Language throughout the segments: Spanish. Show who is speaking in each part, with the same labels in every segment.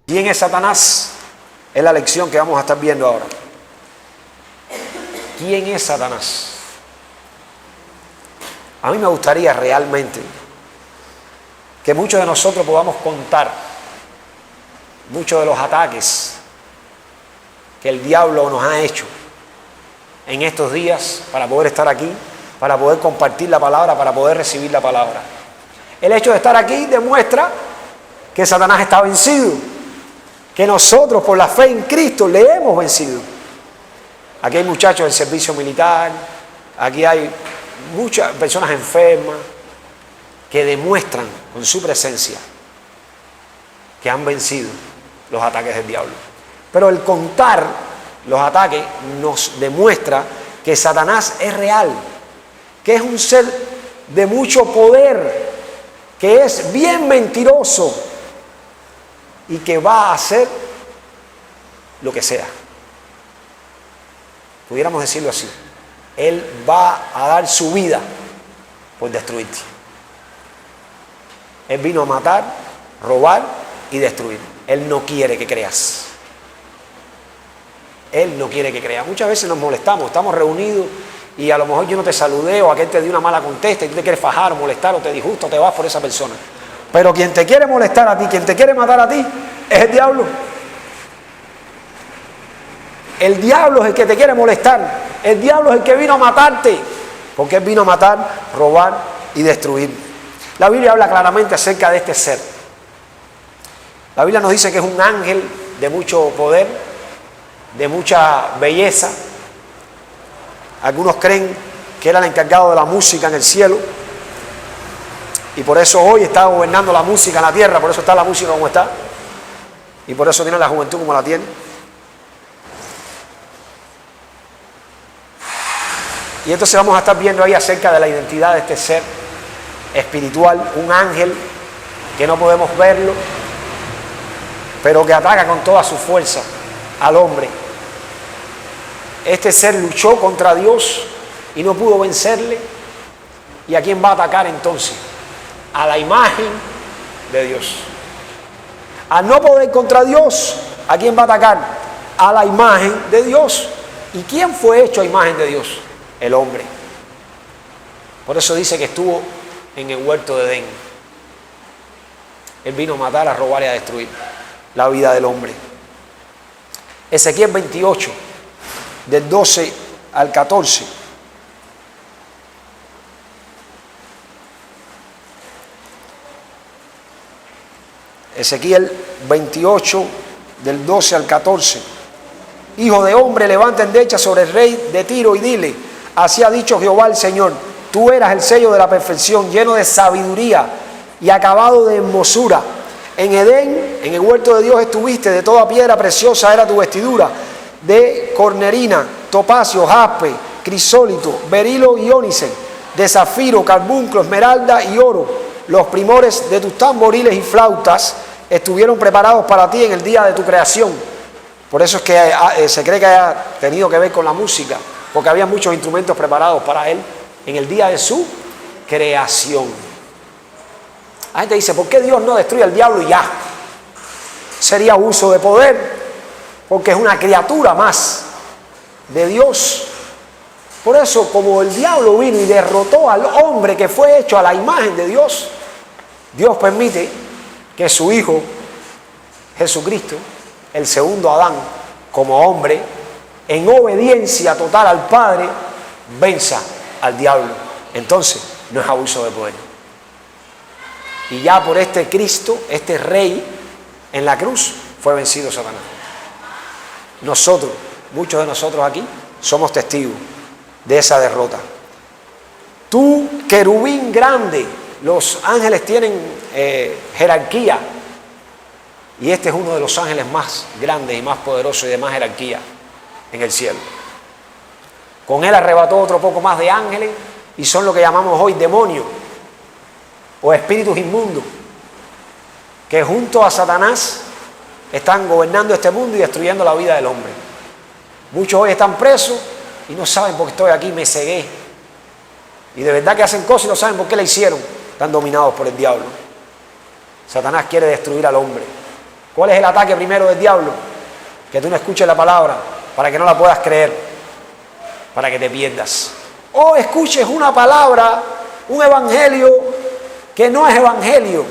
Speaker 1: ¿Quién es Satanás? Es la lección que vamos a estar viendo ahora. ¿Quién es Satanás? A mí me gustaría realmente que muchos de nosotros podamos contar muchos de los ataques que el diablo nos ha hecho en estos días para poder estar aquí, para poder compartir la palabra, para poder recibir la palabra. El hecho de estar aquí demuestra que Satanás está vencido, que nosotros por la fe en Cristo le hemos vencido. Aquí hay muchachos del servicio militar, aquí hay muchas personas enfermas que demuestran con su presencia que han vencido los ataques del diablo. Pero el contar los ataques nos demuestra que Satanás es real, que es un ser de mucho poder, que es bien mentiroso y que va a hacer lo que sea. Pudiéramos decirlo así. Él va a dar su vida por destruirte. Él vino a matar, robar y destruir. Él no quiere que creas. Él no quiere que creas. Muchas veces nos molestamos, estamos reunidos y a lo mejor yo no te saludé o aquel te dio una mala contesta y tú te quieres fajar o molestar o te disgusta o te vas por esa persona. Pero quien te quiere molestar a ti, quien te quiere matar a ti, es el diablo. El diablo es el que te quiere molestar. El diablo es el que vino a matarte. Porque él vino a matar, robar y destruir. La Biblia habla claramente acerca de este ser. La Biblia nos dice que es un ángel de mucho poder, de mucha belleza. Algunos creen que era el encargado de la música en el cielo. Y por eso hoy está gobernando la música en la tierra. Por eso está la música como está. Y por eso tiene la juventud como la tiene. Y entonces vamos a estar viendo ahí acerca de la identidad de este ser espiritual, un ángel que no podemos verlo, pero que ataca con toda su fuerza al hombre. Este ser luchó contra Dios y no pudo vencerle. ¿Y a quién va a atacar entonces? A la imagen de Dios. Al no poder contra Dios, ¿a quién va a atacar? A la imagen de Dios. ¿Y quién fue hecho a imagen de Dios? El hombre. Por eso dice que estuvo en el huerto de Edén. Él vino a matar, a robar y a destruir la vida del hombre. Ezequiel 28, del 12 al 14. Ezequiel 28, del 12 al 14. Hijo de hombre, levanta endecha sobre el rey de Tiro y dile: así ha dicho Jehová el Señor, tú eras el sello de la perfección, lleno de sabiduría y acabado de hermosura. En Edén, en el huerto de Dios estuviste, de toda piedra preciosa era tu vestidura, de cornerina, topacio, jaspe, crisólito, berilo y ónice, de zafiro, carbunclo, esmeralda y oro. Los primores de tus tamboriles y flautas estuvieron preparados para ti en el día de tu creación. Por eso es que se cree que haya tenido que ver con la música, porque había muchos instrumentos preparados para él en el día de su creación. La gente dice: ¿por qué Dios no destruye al diablo y ya? Sería uso de poder, porque es una criatura más de Dios. Por eso, como el diablo vino y derrotó al hombre que fue hecho a la imagen de Dios, Dios permite que su Hijo Jesucristo, el segundo Adán, como hombre, en obediencia total al Padre, venza al diablo. Entonces, no es abuso de poder. Y ya por este Cristo, este Rey, en la cruz, fue vencido Satanás. Nosotros, muchos de nosotros aquí, somos testigos de esa derrota. Tú, querubín grande, los ángeles tienen jerarquía. Y este es uno de los ángeles más grandes y más poderosos y de más jerarquía en el cielo. Con él arrebató otro poco más de ángeles y son lo que llamamos hoy demonios o espíritus inmundos, que junto a Satanás están gobernando este mundo y destruyendo la vida del hombre. Muchos hoy están presos y no saben por qué estoy aquí, me cegué. Y de verdad que hacen cosas y no saben por qué la hicieron. Están dominados por el diablo. Satanás quiere destruir al hombre ¿Cuál es el ataque primero del diablo? Que tú no escuches la palabra, para que no la puedas creer, para que te pierdas. O escuches una palabra, un evangelio que no es evangelio,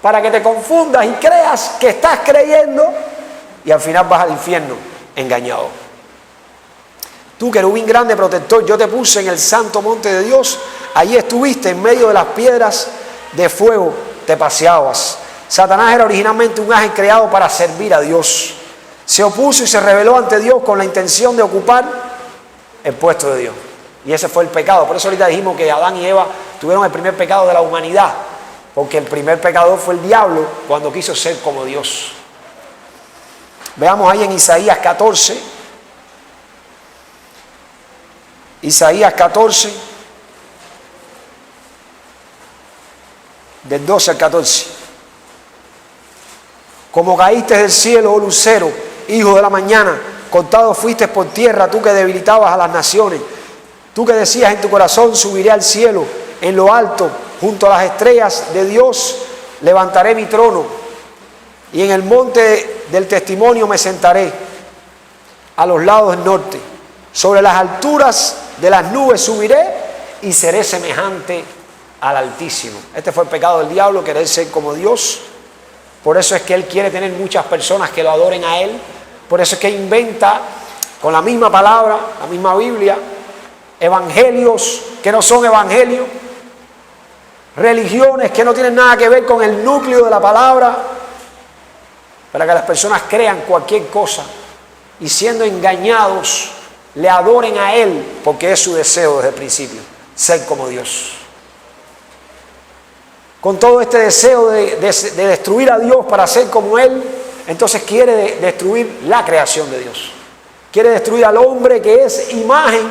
Speaker 1: para que te confundas y creas que estás creyendo y al final vas al infierno engañado. Tú, querubín grande protector, yo te puse en el santo monte de Dios, allí estuviste en medio de las piedras de fuego, te paseabas. Satanás era originalmente un ángel creado para servir a Dios. Se opuso y se rebeló ante Dios con la intención de ocupar el puesto de Dios. Y ese fue el pecado. Por eso ahorita dijimos que Adán y Eva tuvieron el primer pecado de la humanidad, porque el primer pecador fue el diablo cuando quiso ser como Dios. Veamos ahí en Isaías 14. Isaías 14, del 12 al 14. Como caíste del cielo, oh lucero, hijo de la mañana, cortado fuiste por tierra, tú que debilitabas a las naciones. Tú que decías en tu corazón, subiré al cielo, en lo alto, junto a las estrellas de Dios, levantaré mi trono. Y en el monte del testimonio me sentaré, a los lados del norte. Sobre las alturas de las nubes subiré y seré semejante al Altísimo. Este fue el pecado del diablo, querer ser como Dios. Por eso es que él quiere tener muchas personas que lo adoren a él. Por eso es que inventa con la misma palabra, la misma Biblia, evangelios que no son evangelios, religiones que no tienen nada que ver con el núcleo de la palabra, para que las personas crean cualquier cosa y siendo engañados le adoren a él, porque es su deseo desde el principio, ser como Dios. Con todo este deseo de destruir a Dios para ser como él, entonces quiere destruir la creación de Dios. Quiere destruir al hombre que es imagen,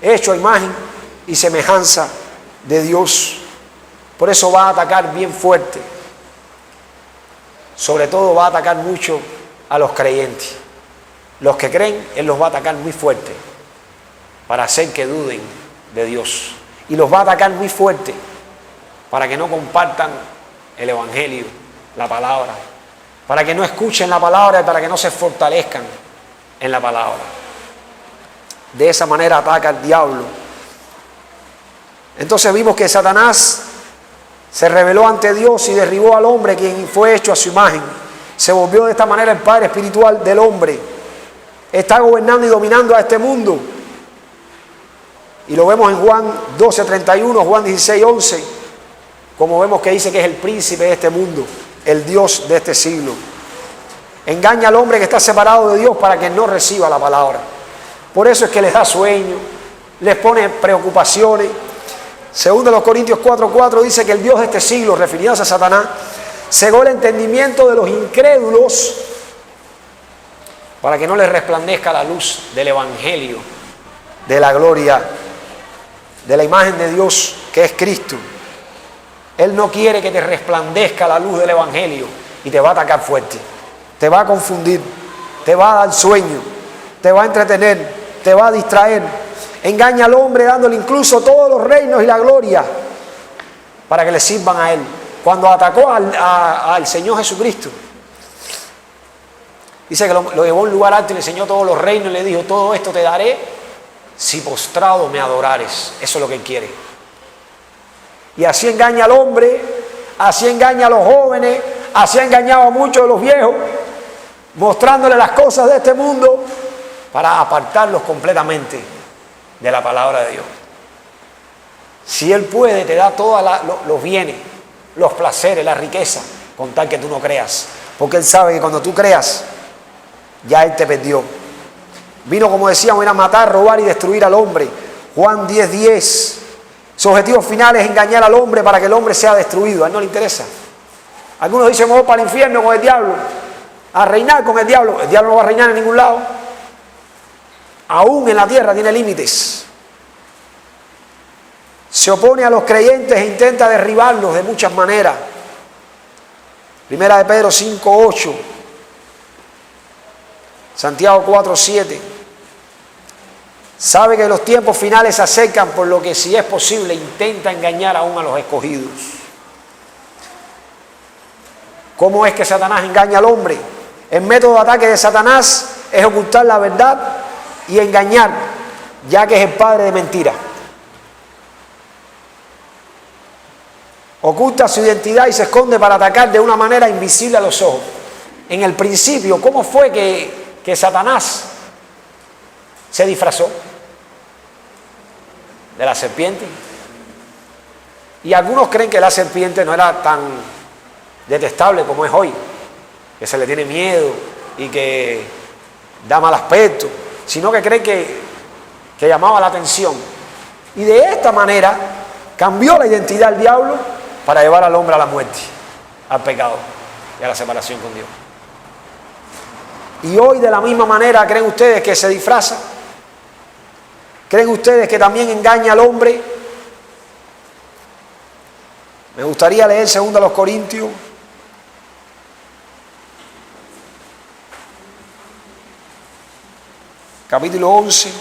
Speaker 1: hecho a imagen y semejanza de Dios. Por eso va a atacar bien fuerte. Sobre todo va a atacar mucho a los creyentes. Los que creen, él los va a atacar muy fuerte para hacer que duden de Dios. Y los va a atacar muy fuerte para que no compartan el evangelio, la palabra, para que no escuchen la palabra y para que no se fortalezcan en la palabra. De esa manera ataca el diablo. Entonces vimos que Satanás se rebeló ante Dios y derribó al hombre, quien fue hecho a su imagen. Se volvió de esta manera el padre espiritual del hombre. Está gobernando y dominando a este mundo. Y lo vemos en Juan 12:31, Juan 16:11, como vemos que dice que es el príncipe de este mundo, el Dios de este siglo. Engaña al hombre que está separado de Dios para que no reciba la palabra. Por eso es que les da sueño, les pone preocupaciones. Segundo los Corintios 4:4 dice que el Dios de este siglo, refiriéndose a Satanás, cegó el entendimiento de los incrédulos para que no les resplandezca la luz del evangelio, de la gloria, de la imagen de Dios que es Cristo. Él no quiere que te resplandezca la luz del evangelio y te va a atacar fuerte, te va a confundir, te va a dar sueño, te va a entretener, te va a distraer. Engaña al hombre dándole incluso todos los reinos y la gloria para que le sirvan a él. Cuando atacó al Señor Jesucristo, dice que lo llevó a un lugar alto y le enseñó todos los reinos y le dijo: todo esto te daré si postrado me adorares. Eso es lo que él quiere. Y así engaña al hombre, así engaña a los jóvenes, así ha engañado a muchos de los viejos, mostrándole las cosas de este mundo para apartarlos completamente de la palabra de Dios. Si él puede, te da todos los bienes, los placeres, la riqueza, con tal que tú no creas, porque él sabe que cuando tú creas, ya él te perdió. Vino, como decíamos, a matar, robar y destruir al hombre. Juan 10:10. Su objetivo final es engañar al hombre para que el hombre sea destruido. A él no le interesa. Algunos dicen: vamos para el infierno con el diablo, a reinar con el diablo. El diablo no va a reinar en ningún lado. Aún en la tierra tiene límites. Se opone a los creyentes e intenta derribarlos de muchas maneras. Primera de Pedro 5:8, Santiago 4:7. Sabe que los tiempos finales se acercan, por lo que, si es posible, intenta engañar aún a los escogidos. ¿Cómo es que Satanás engaña al hombre? El método de ataque de Satanás es ocultar la verdad y engañar, ya que es el padre de mentira. Oculta su identidad y se esconde para atacar de una manera invisible a los ojos. En el principio, ¿cómo fue que Satanás se disfrazó? De la serpiente. Y algunos creen que la serpiente no era tan detestable como es hoy, que se le tiene miedo y que da mal aspecto, sino que creen que llamaba la atención. Y de esta manera cambió la identidad del diablo para llevar al hombre a la muerte, al pecado y a la separación con Dios. Y hoy de la misma manera, ¿creen ustedes que se disfraza? ¿Creen ustedes que también engaña al hombre? Me gustaría leer 2 Corintios capítulo 11.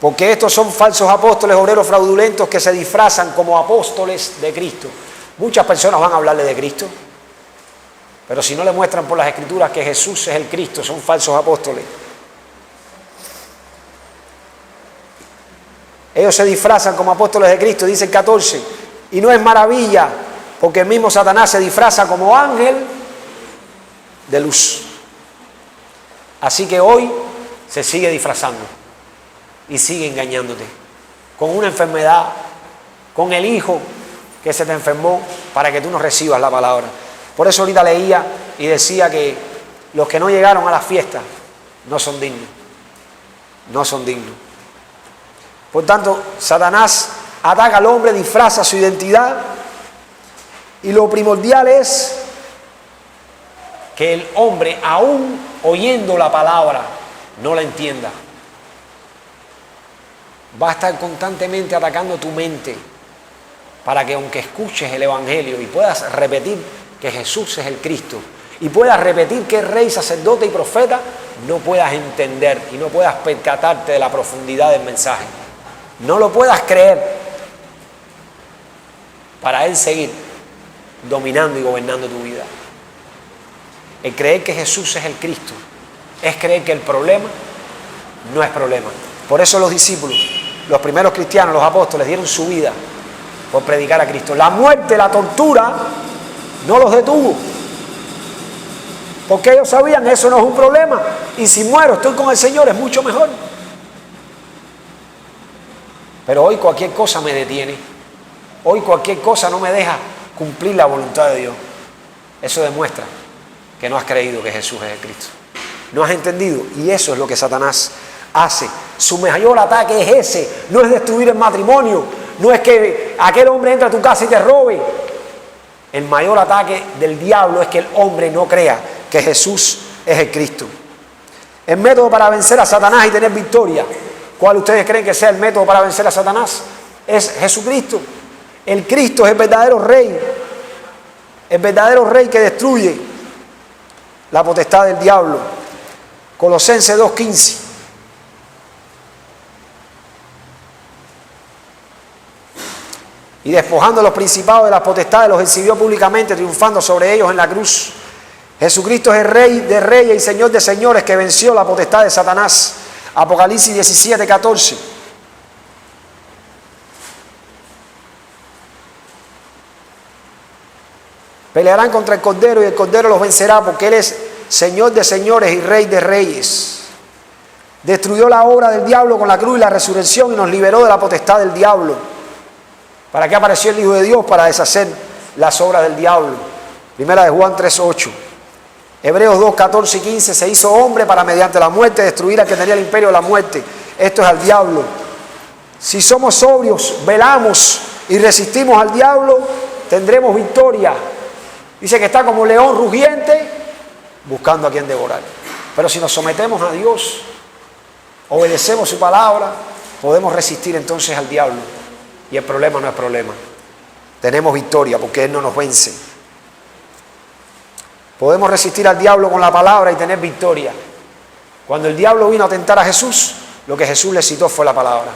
Speaker 1: Porque estos son falsos apóstoles, obreros fraudulentos que se disfrazan como apóstoles de Cristo. Muchas personas van a hablarle de Cristo, pero si no le muestran por las Escrituras que Jesús es el Cristo, son falsos apóstoles. Ellos se disfrazan como apóstoles de Cristo, dice el 14. Y no es maravilla, porque el mismo Satanás se disfraza como ángel de luz. Así que hoy se sigue disfrazando y sigue engañándote con una enfermedad, con el hijo que se te enfermó para que tú no recibas la palabra. Por eso ahorita leía y decía que los que no llegaron a la fiesta no son dignos. No son dignos. Por tanto, Satanás ataca al hombre, disfraza su identidad y lo primordial es que el hombre, aún oyendo la palabra, no la entienda. Va a estar constantemente atacando tu mente para que aunque escuches el Evangelio y puedas repetir que Jesús es el Cristo y puedas repetir que es rey, sacerdote y profeta, no puedas entender y no puedas percatarte de la profundidad del mensaje. No lo puedas creer para él seguir dominando y gobernando tu vida. El creer que Jesús es el Cristo es creer que el problema no es problema. Por eso los discípulos, los primeros cristianos, los apóstoles, dieron su vida por predicar a Cristo. La muerte, la tortura, no los detuvo. Porque ellos sabían que eso no es un problema. Y si muero, estoy con el Señor, es mucho mejor. Pero hoy cualquier cosa me detiene. Hoy cualquier cosa no me deja cumplir la voluntad de Dios. Eso demuestra que no has creído que Jesús es el Cristo. No has entendido. Y eso es lo que Satanás hace. Su mayor ataque es ese. No es destruir el matrimonio. No es que aquel hombre entre a tu casa y te robe. El mayor ataque del diablo es que el hombre no crea que Jesús es el Cristo. El método para vencer a Satanás y tener victoria. ¿Cuál ustedes creen que sea el método para vencer a Satanás? Es Jesucristo. El Cristo es el verdadero rey. El verdadero rey que destruye la potestad del diablo. Colosenses 2:15. Y despojando a los principados de las potestades, los exhibió públicamente, triunfando sobre ellos en la cruz. Jesucristo es el Rey de reyes y Señor de señores que venció la potestad de Satanás. Apocalipsis 17:14. Pelearán contra el Cordero y el Cordero los vencerá porque Él es Señor de señores y Rey de reyes. Destruyó la obra del diablo con la cruz y la resurrección y nos liberó de la potestad del diablo. ¿Para qué apareció el Hijo de Dios? Para deshacer las obras del diablo. Primera de Juan 3:8. Hebreos 2:14 y 15. Se hizo hombre para mediante la muerte destruir al que tenía el imperio de la muerte. Esto es al diablo. Si somos sobrios, velamos y resistimos al diablo, tendremos victoria. Dice que está como león rugiente buscando a quien devorar. Pero si nos sometemos a Dios, obedecemos su palabra, podemos resistir entonces al diablo. Y el problema no es problema. Tenemos victoria porque Él no nos vence. Podemos resistir al diablo con la palabra y tener victoria. Cuando el diablo vino a tentar a Jesús, lo que Jesús le citó fue la palabra.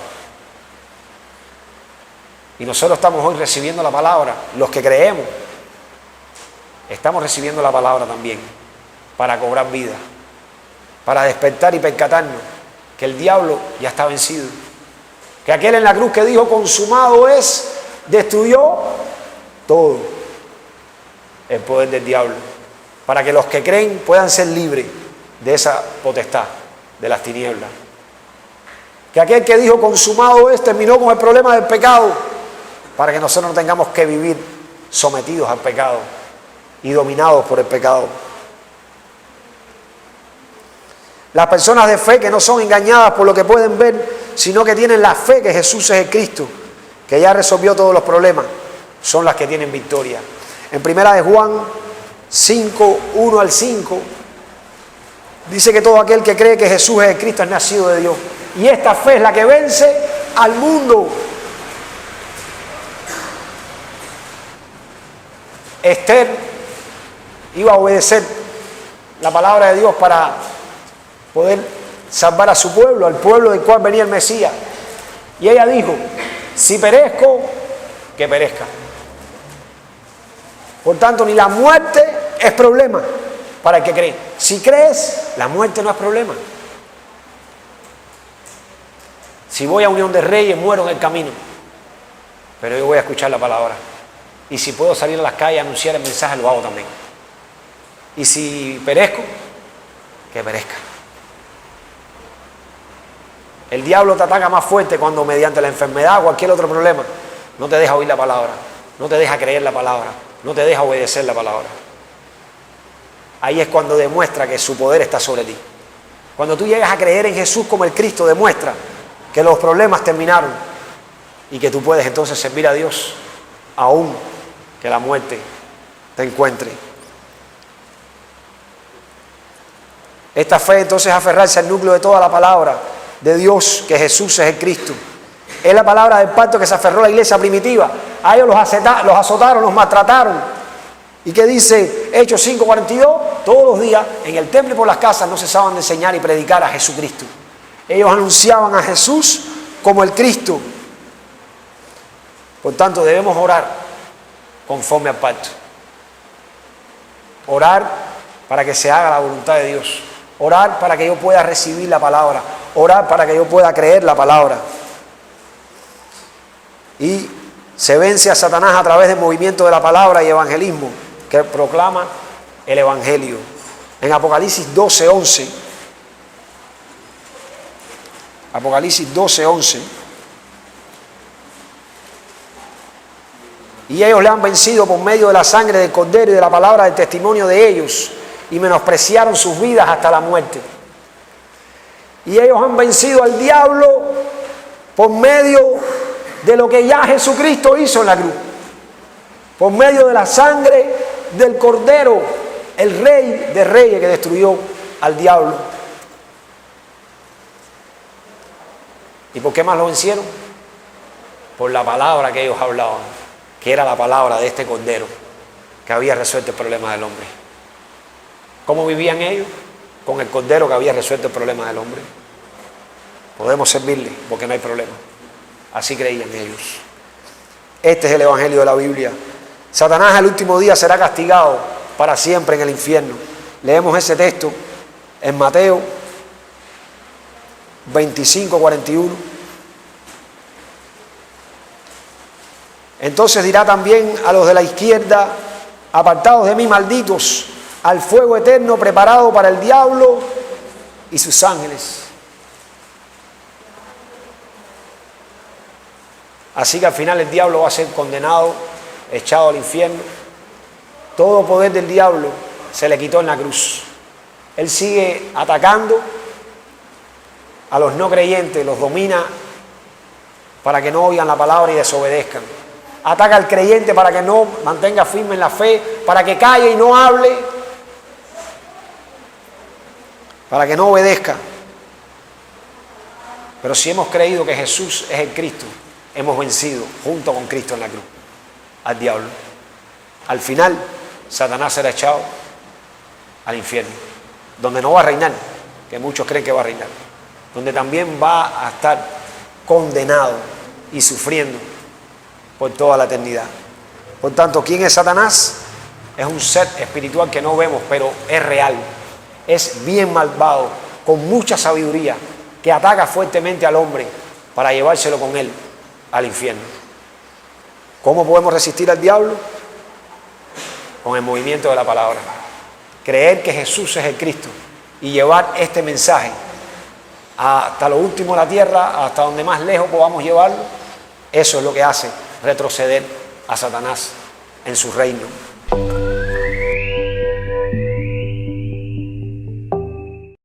Speaker 1: Y nosotros estamos hoy recibiendo la palabra, los que creemos, estamos recibiendo la palabra también para cobrar vida, para despertar y percatarnos que el diablo ya está vencido. Que aquel en la cruz que dijo consumado es, destruyó todo el poder del diablo, para que los que creen puedan ser libres de esa potestad de las tinieblas. Que aquel que dijo consumado es, terminó con el problema del pecado, para que nosotros no tengamos que vivir sometidos al pecado y dominados por el pecado. Las personas de fe que no son engañadas por lo que pueden ver, sino que tienen la fe que Jesús es el Cristo, que ya resolvió todos los problemas, son las que tienen victoria. En primera de Juan 5, 1 al 5, dice que todo aquel que cree que Jesús es el Cristo es nacido de Dios. Y esta fe es la que vence al mundo. Esther iba a obedecer la palabra de Dios para poder salvar a su pueblo, al pueblo del cual venía el Mesías. Y ella dijo, si perezco, que perezca. Por tanto, ni la muerte es problema para el que cree. Si crees, la muerte no es problema. Si voy a Unión de Reyes, muero en el camino, pero yo voy a escuchar la palabra. Y si puedo salir a las calles a anunciar el mensaje, lo hago también. Y si perezco, que perezca. El diablo te ataca más fuerte cuando mediante la enfermedad o cualquier otro problema no te deja oír la palabra, no te deja creer la palabra, no te deja obedecer la palabra. Ahí es cuando demuestra que su poder está sobre ti. Cuando tú llegas a creer en Jesús como el Cristo, demuestra que los problemas terminaron y que tú puedes entonces servir a Dios aún que la muerte te encuentre. Esta fe entonces es aferrarse al núcleo de toda la palabra de Dios, que Jesús es el Cristo. Es la palabra del pacto que se aferró a la iglesia primitiva. A ellos los azotaron, los maltrataron. ¿Y qué dice Hechos 5:42? Todos los días en el templo y por las casas no cesaban de enseñar y predicar a Jesucristo. Ellos anunciaban a Jesús como el Cristo. Por tanto, debemos orar conforme al pacto. Orar para que se haga la voluntad de Dios. Orar para que yo pueda recibir la palabra. Orar para que yo pueda creer la palabra. Y se vence a Satanás a través del movimiento de la palabra y evangelismo que proclama el Evangelio. En Apocalipsis 12:11. Apocalipsis 12:11. Y ellos le han vencido por medio de la sangre del Cordero y de la palabra del testimonio de ellos, y menospreciaron sus vidas hasta la muerte. Y ellos han vencido al diablo por medio de lo que ya Jesucristo hizo en la cruz. Por medio de la sangre del Cordero, el Rey de Reyes que destruyó al diablo. ¿Y por qué más lo vencieron? Por la palabra que ellos hablaban, que era la palabra de este Cordero que había resuelto el problema del hombre. ¿Cómo vivían ellos? Con el Cordero que había resuelto el problema del hombre. Podemos servirle porque no hay problema. Así creían ellos. Este es el Evangelio de la Biblia. Satanás al último día será castigado para siempre en el infierno. Leemos ese texto en Mateo 25:41. Entonces dirá también a los de la izquierda: apartados de mí, malditos, al fuego eterno preparado para el diablo y sus ángeles. Así que al final el diablo va a ser condenado, echado al infierno. Todo poder del diablo se le quitó en la cruz. Él sigue atacando a los no creyentes, los domina para que no oigan la palabra y desobedezcan. Ataca al creyente para que no mantenga firme en la fe, para que calle y no hable, para que no obedezca. Pero si hemos creído que Jesús es el Cristo, hemos vencido junto con Cristo en la cruz al diablo. Al final, Satanás será echado al infierno, donde no va a reinar, que muchos creen que va a reinar, donde también va a estar condenado y sufriendo por toda la eternidad. Por tanto, ¿quién es Satanás? Es un ser espiritual que no vemos, pero es real. Es bien malvado, con mucha sabiduría, que ataca fuertemente al hombre para llevárselo con él al infierno. ¿Cómo podemos resistir al diablo? Con el movimiento de la palabra. Creer que Jesús es el Cristo y llevar este mensaje hasta lo último de la tierra, hasta donde más lejos podamos llevarlo. Eso es lo que hace retroceder a Satanás en su reino.